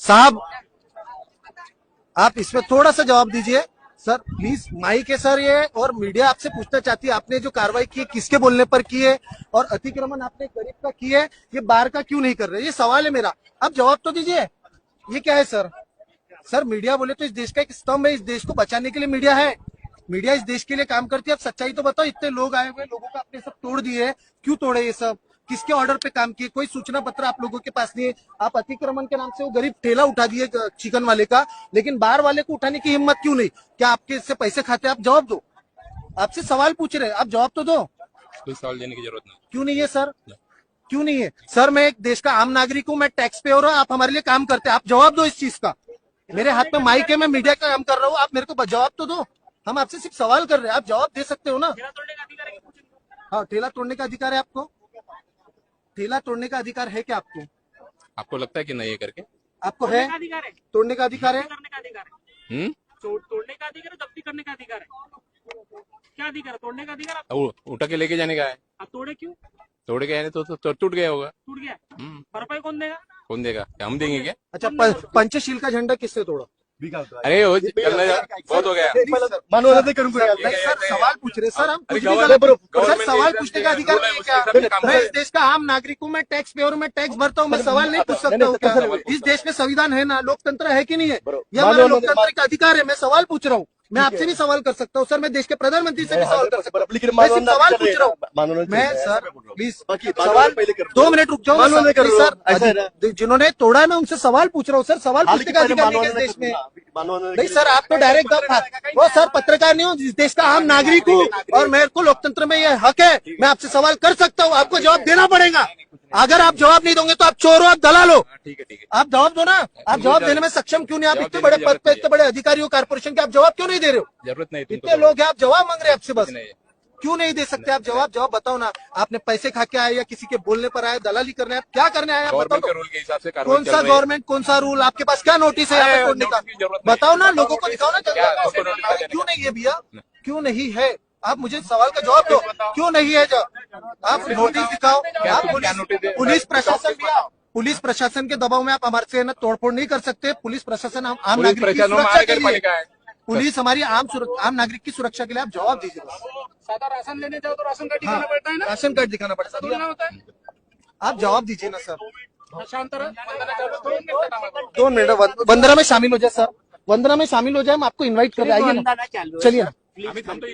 साहब आप इसमें थोड़ा सा जवाब दीजिए सर प्लीज। माइक है सर ये, और मीडिया आपसे पूछना चाहती है आपने जो कार्रवाई की है किसके बोलने पर की है, और अतिक्रमण आपने गरीब का की है, ये बाहर का क्यों नहीं कर रहे? ये सवाल है मेरा, अब जवाब तो दीजिए। ये क्या है सर? सर मीडिया बोले तो इस देश का एक स्तंभ है, इस देश को बचाने के लिए मीडिया है, मीडिया इस देश के लिए काम करती है। अब सच्चाई तो बताओ, इतने लोग आए हुए, लोगों को आपने सब तोड़ दिए, क्यों तोड़े ये सब? किसके ऑर्डर पे काम किए? कोई सूचना पत्र आप लोगों के पास नहीं है। आप अतिक्रमण के नाम से वो गरीब ठेला उठा दिए चिकन वाले का, लेकिन बाहर वाले को उठाने की हिम्मत क्यों नहीं? क्या आपके इससे पैसे खाते? आप जवाब दो, आपसे सवाल पूछ रहे हैं, आप जवाब तो दो। कोई सवाल देने की जरूरत नहीं। क्यों नहीं है सर? क्यों नहीं है सर? मैं एक देश का आम नागरिक हूँ, मैं टैक्स पेयर हूँ, आप हमारे लिए काम करते हैं, आप जवाब दो इस चीज का। मेरे हाथ में माइक है, मैं मीडिया का काम कर रहा हूँ, आप मेरे को जवाब तो दो। हम आपसे सिर्फ सवाल कर रहे हैं, आप जवाब दे सकते हो ना? हाँ, ठेला तोड़ने का अधिकार है आपको? ठेला तोड़ने का अधिकार है क्या आपको? आपको लगता है कि नहीं है करके? आपको है तोड़ने का अधिकार है? तोड़ने का अधिकार है, जब्ती करने का अधिकार है। क्या अधिकार है? तोड़ने का अधिकार उठा के लेके जाने का है। आप तोड़े क्यों? तोड़ के आए तो टूट गया होगा। टूट गया, भरपाई कौन देगा? कौन देगा? हम देंगे क्या? अच्छा, पंचशील का झंडा किससे तोड़ा? अरे बहुत हो गया। सर सवाल पूछ रहे सर, हम कुछ भी सर सवाल पूछने का अधिकार नहीं है क्या? मैं इस देश का आम नागरिक हूँ, मैं टैक्स पेयर हूँ, मैं टैक्स भरता हूँ, मैं सवाल नहीं पूछ सकता हूँ क्या? इस देश में संविधान है ना, लोकतंत्र है कि नहीं है? ये हमारा लोकतंत्र का अधिकार है, मैं सवाल पूछ रहा हूँ। मैं आपसे भी सवाल कर सकता हूँ सर, मैं देश के प्रधानमंत्री से भी सवाल कर सकता हूँ, मैं सिर्फ सवाल पूछ रहा हूँ। मैं सर प्लीज सवाल 2 मिनट रुक जाओ सर, जिन्होंने तोड़ा है मैं उनसे सवाल पूछ रहा हूँ सर, सवाल पूछने का अधिकार नहीं है इस देश में। नहीं सर, आप तो डायरेक्ट वो सर पत्रकार नहीं हूँ, इस देश का आम नागरिक हूँ, और मेरे को लोकतंत्र में यह हक है, मैं आपसे सवाल कर सकता हूँ, आपको जवाब देना पड़ेगा। अगर आप जवाब नहीं दोगे तो आप चोर हो, आप दलाल हो। ठीक है आप जवाब दो ना, आप जवाब देने में सक्षम क्यों नहीं? आप इतने बड़े पद पे, इतने बड़े अधिकारी हो कारपोरेशन के, आप जवाब क्यों नहीं दे रहे हो? जरूरत नहीं, इतने लोग हैं, आप जवाब मांग रहे हैं आपसे, बस क्यों नहीं दे सकते आप जवाब? जवाब बताओ ना, आपने पैसे खा के आए या किसी के बोलने पर आए, दलाली करने आए, क्या करने आए? बताओ तो। रूल के हिसाब से कौन सा गवर्नमेंट, कौन सा रूल? आपके पास क्या नोटिस है यहाँ पे तोड़ने का? बताओ ना, लोगों को दिखाओ ना। क्यों नहीं है भैया? क्यों नहीं है? आप मुझे सवाल का जवाब दो, क्यों नहीं है? आप नोटिस दिखाओ। पुलिस प्रशासन के दबाव में आप हमारे से ना तोड़फोड़ नहीं कर सकते। पुलिस प्रशासन आम नागरिक की सुरक्षा के लिए, पुलिस हमारी आम नागरिक की सुरक्षा के लिए, आप जवाब दीजिए। सादा राशन लेने जाओ तो राशन कार्ड दिखाना पड़ता है ना? राशन कार्ड दिखाना पड़ता है, आप जवाब दीजिए ना सर। शांत रहो, 2 मिनट, वंदना में शामिल हो जाए सर, वंदना में शामिल हो जाए, हम आपको इन्वाइट कर रहे हैं, आइए ना, चलिए ना। हम तो